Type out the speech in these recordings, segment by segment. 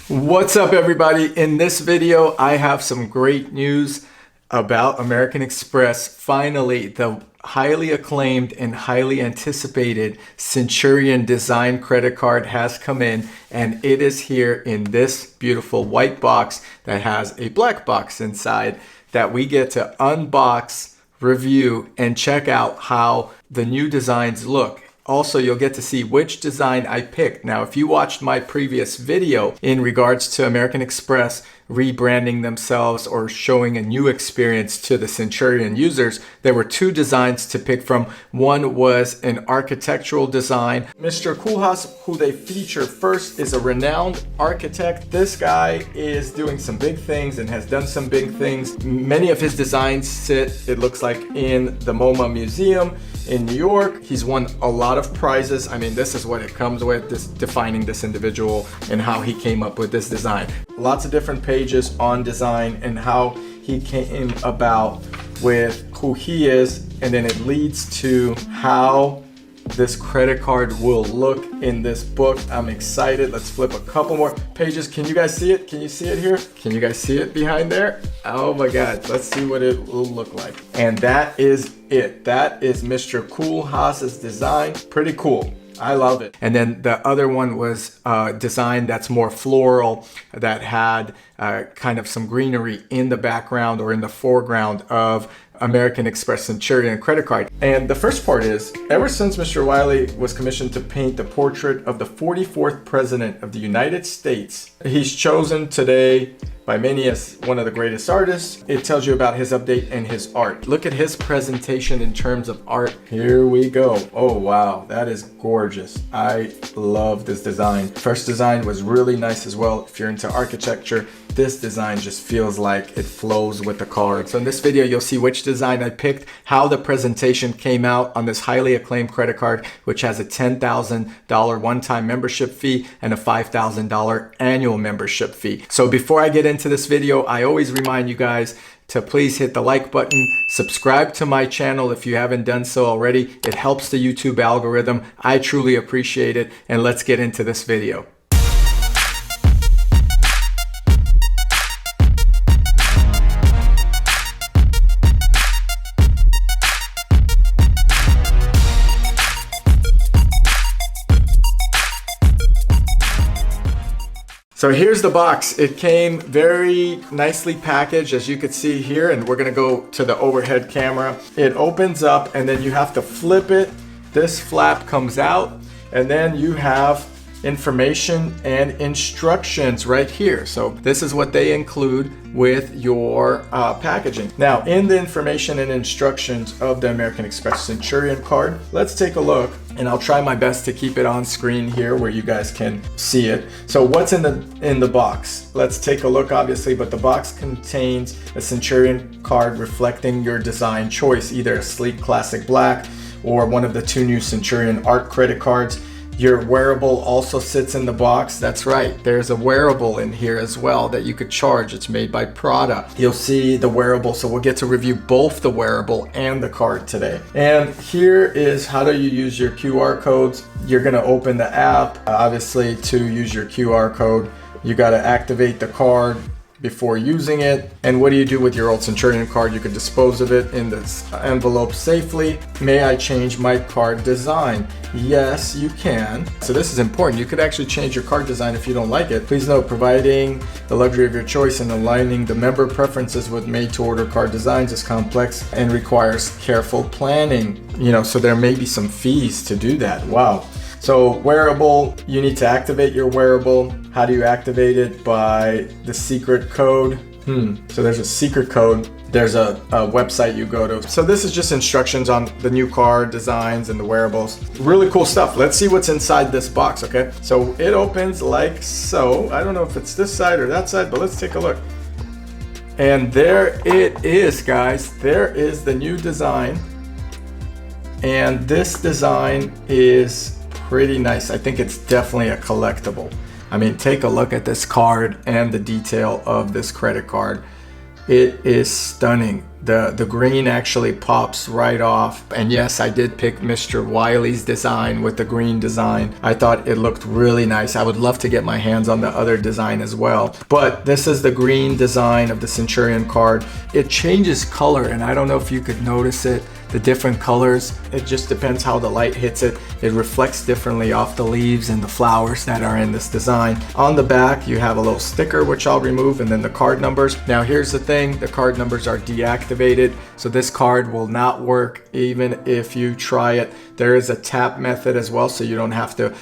What's up, everybody? In this video, I have some great news about American Express. Finally, the highly acclaimed and highly anticipated Centurion design credit card has come in, and it is here in this beautiful white box that has a black box inside that we get to unbox, review, and check out how the new designs look. Also, you'll get to see which design I picked. Now, if you watched my previous video in regards to American Express rebranding themselves or showing a new experience to the Centurion users, there were two designs to pick from. One was an architectural design. Mr. Koolhass, who they feature first, is a renowned architect. This guy is doing some big things and has done some big things. Many of his designs sit, it looks like, in the MoMA Museum in New York. He's won a lot of prizes. I mean, this is what it comes with, this defining this individual and how he came up with this design. Lots of different pages on design and how he came about with who he is, and then it leads to how this credit card will look in this book. I'm excited. Let's flip a couple more pages. Can you guys see it? Can you see it here? Can you guys see it behind there? Oh my God, let's see what it will look like. And that is it. That is Mr. Koolhass's design. Pretty cool. I love it. And then the other one was design that's more floral, that had kind of some greenery in the background or in the foreground of American Express Centurion credit card. And the first part is, ever since Mr. Wiley was commissioned to paint the portrait of the 44th President of the United States, he's chosen today by many as one of the greatest artists. It tells you about his update and his art. Look at his presentation in terms of art. Here we go. Oh wow, that is gorgeous. I love this design. First design was really nice as well. If you're into architecture, this design just feels like it flows with the card. So in this video, you'll see which design I picked, how the presentation came out on this highly acclaimed credit card, which has a $10,000 one-time membership fee and a $5,000 annual membership fee. So before I get into this video, I always remind you guys to please hit the like button, subscribe to my channel if you haven't done so already. It helps the YouTube algorithm. I truly appreciate it. And let's get into this video. So here's the box. It came very nicely packaged, as you can see here, and we're gonna go to the overhead camera. It opens up and then you have to flip it. This flap comes out and then you have information and instructions right here. So this is what they include with your packaging. Now, in the information and instructions of the American Express Centurion card, let's take a look, and I'll try my best to keep it on screen here where you guys can see it. So what's in the box? Let's take a look, obviously, but the box contains a Centurion card reflecting your design choice, either a sleek classic black or one of the two new Centurion art credit cards. Your wearable also sits in the box. That's right, there's a wearable in here as well that you could charge. It's made by Prada. You'll see the wearable, so we'll get to review both the wearable and the card today. And here is how do you use your QR codes. You're gonna open the app. Obviously, to use your QR code, you gotta activate the card before using it. And what do you do with your old Centurion card? You could dispose of it in this envelope safely. May I change my card design? Yes, you can. So this is important. You could actually change your card design if you don't like it. Please note, providing the luxury of your choice and aligning the member preferences with made-to-order card designs is complex and requires careful planning. So there may be some fees to do that. Wow. So wearable, you need to activate your wearable. How do you activate it? By the secret code. So there's a secret code. There's a website you go to. So this is just instructions on the new card designs and the wearables. Really cool stuff. Let's see what's inside this box, okay? So it opens like so. I don't know if it's this side or that side, but let's take a look. And there it is, guys. There is the new design. And this design is pretty nice. I think it's definitely a collectible. I mean, take a look at this card and the detail of this credit card. It is stunning. The green actually pops right off. And yes, I did pick Mr. Wiley's design with the green design. I thought it looked really nice. I would love to get my hands on the other design as well. But this is the green design of the Centurion card. It changes color, and I don't know if you could notice it. The different colors, it just depends how the light hits it. It reflects differently off the leaves and the flowers that are in this design. On the back, you have a little sticker, which I'll remove, and then the card numbers. Now here's the thing, the card numbers are deactivated, so this card will not work even if you try it. There is a tap method as well, so you don't have to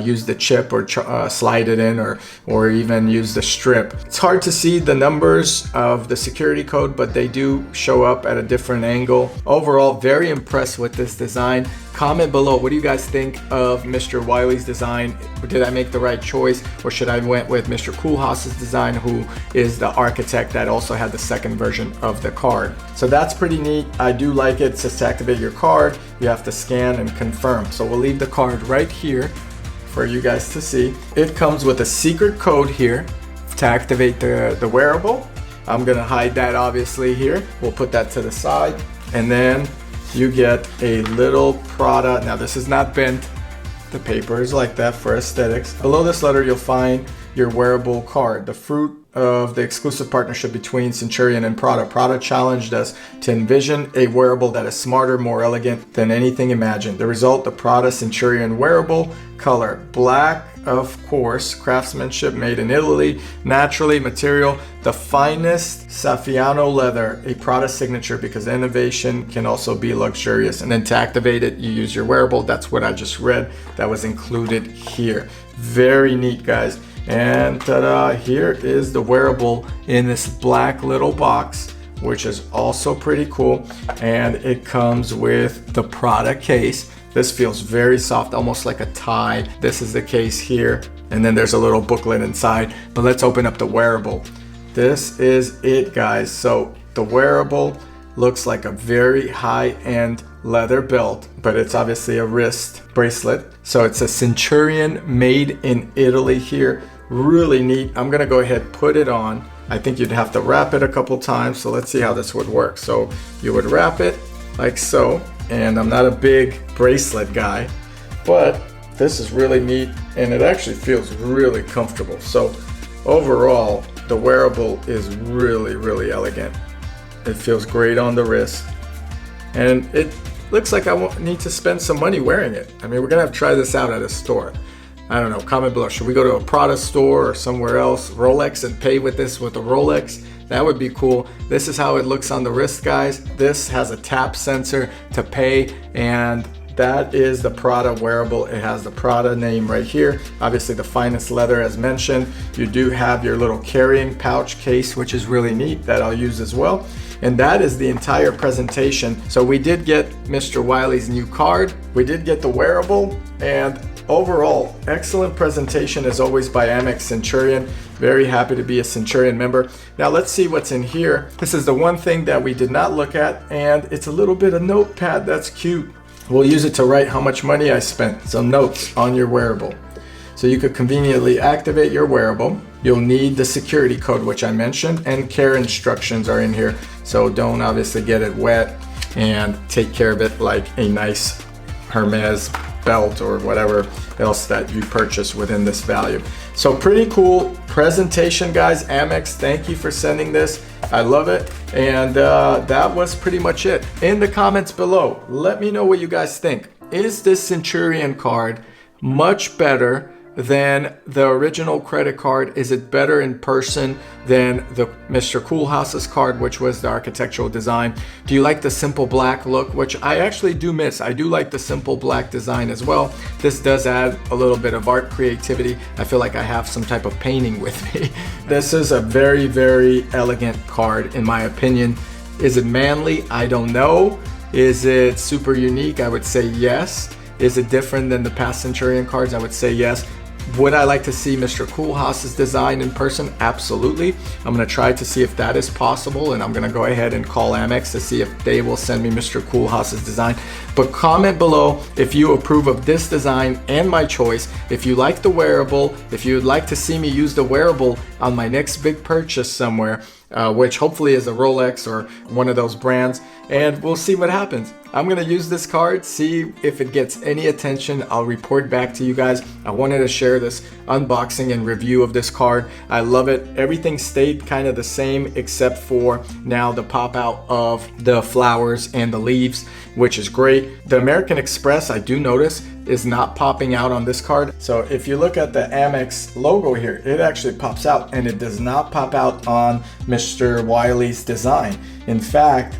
use the chip or slide it in or even use the strip. It's hard to see the numbers of the security code, but they do show up at a different angle. Overall, very impressed with this design. Comment below, what do you guys think of Mr. Wiley's design? Did I make the right choice, or should I went with Mr. Koolhass's design, who is the architect that also had the second version of the card? So that's pretty neat. I do like it. Just to activate your card, you have to scan and confirm. So we'll leave the card right here for you guys to see. It comes with a secret code here to activate the wearable. I'm gonna hide that obviously here. We'll put that to the side, and then you get a little Prada. Now this is not bent. The paper is like that for aesthetics. Below this letter, you'll find your wearable card, the fruit of the exclusive partnership between Centurion and Prada. Prada challenged us to envision a wearable that is smarter, more elegant than anything imagined. The result, the Prada Centurion wearable, color black, of course, craftsmanship made in Italy, naturally, material, the finest Saffiano leather, a Prada signature, because innovation can also be luxurious. And then to activate it, you use your wearable. That's what I just read. That was included here. Very neat, guys. And ta-da, here is the wearable in this black little box, which is also pretty cool. And it comes with the Prada case. This feels very soft, almost like a tie. This is the case here. And then there's a little booklet inside. But let's open up the wearable. This is it, guys. So the wearable looks like a very high-end leather belt, but it's obviously a wrist bracelet. So it's a Centurion made in Italy here. Really neat. I'm gonna go ahead, put it on. I think you'd have to wrap it a couple times, so let's see how this would work. So you would wrap it like so, and I'm not a big bracelet guy, but this is really neat, and it actually feels really comfortable. So overall, the wearable is really, really elegant. It feels great on the wrist, and it looks like I won't need to spend some money wearing it. I mean, we're gonna have to try this out at a store. I don't know, comment below. Should we go to a Prada store or somewhere else, Rolex, and pay with this with a Rolex? That would be cool. This is how it looks on the wrist, guys. This has a tap sensor to pay, and that is the Prada wearable. It has the Prada name right here. Obviously the finest leather as mentioned. You do have your little carrying pouch case, which is really neat, that I'll use as well. And that is the entire presentation. So we did get Mr. Wiley's new card. We did get the wearable, and overall, excellent presentation as always by Amex Centurion. Very happy to be a Centurion member. Now let's see what's in here. This is the one thing that we did not look at, and it's a little bit of notepad. That's cute. We'll use it to write how much money I spent. Some notes on your wearable. So you could conveniently activate your wearable. You'll need the security code, which I mentioned, and care instructions are in here. So don't obviously get it wet, and take care of it like a nice Hermes belt or whatever else that you purchase within this value. So pretty cool presentation, guys. Amex, thank you for sending this. I love it. And that was pretty much it. In the comments below, let me know what you guys think. Is this Centurion card much better than the original credit card? Is it better in person than the Mr. Koolhass's card, which was the architectural design? Do you like the simple black look, which I actually do miss? I do like the simple black design as well. This does add a little bit of art creativity. I feel like I have some type of painting with me. This is a very, very elegant card in my opinion. Is it manly? I don't know. Is it super unique? I would say yes. Is it different than the past Centurion cards? I would say yes. Would I like to see Mr. Koolhass's design in person? Absolutely. I'm gonna try to see if that is possible, and I'm gonna go ahead and call Amex to see if they will send me Mr. Koolhass's design. But comment below if you approve of this design and my choice, if you like the wearable, if you would like to see me use the wearable on my next big purchase somewhere, which hopefully is a Rolex or one of those brands, and we'll see what happens. I'm gonna use this card, see if it gets any attention. I'll report back to you guys. I wanted to share this unboxing and review of this card. I love it. Everything stayed kind of the same except for now the pop out of the flowers and the leaves, which is great. The American Express, I do notice, is not popping out on this card. So if you look at the Amex logo here, it actually pops out, and it does not pop out on Mr. Wiley's design. In fact,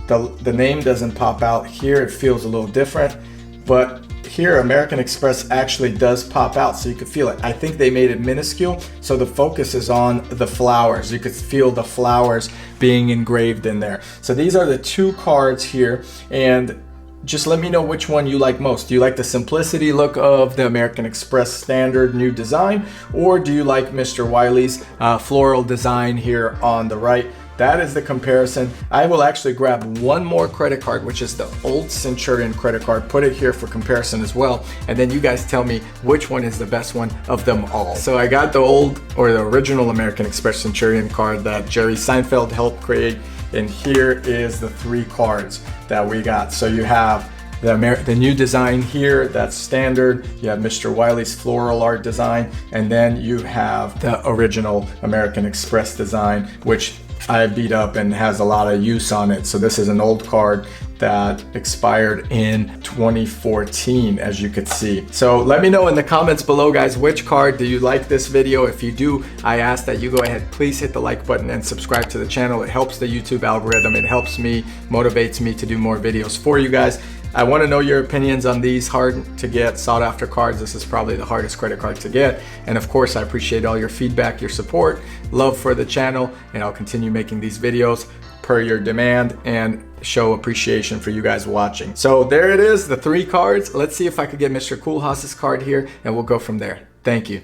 the name doesn't pop out here. It feels a little different, but here American Express actually does pop out, so you can feel it. I think they made it minuscule, so the focus is on the flowers. You could feel the flowers being engraved in there. So these are the two cards here, and just let me know which one you like most. Do you like the simplicity look of the American Express standard new design, or do you like Mr. Wiley's floral design here on the right? That is the comparison. I will actually grab one more credit card, which is the old Centurion credit card, put it here for comparison as well, and then you guys tell me which one is the best one of them all. So I got the old, or the original American Express Centurion card that Jerry Seinfeld helped create, and here is the three cards that we got. So you have the new design here, that's standard. You have Mr. Wiley's floral art design, and then you have the original American Express design, which I beat up and has a lot of use on it. So this is an old card that expired in 2014, as you could see. So let me know in the comments below, guys, which card do you like this video? If you do, I ask that you go ahead, please hit the like button and subscribe to the channel. It helps the YouTube algorithm. It helps me, motivates me to do more videos for you guys. I want to know your opinions on these hard to get, sought after cards. This is probably the hardest credit card to get. And of course, I appreciate all your feedback, your support, love for the channel, and I'll continue making these videos per your demand and show appreciation for you guys watching. So there it is, the three cards. Let's see if I could get Mr. Koolhass's card here, and we'll go from there. Thank you.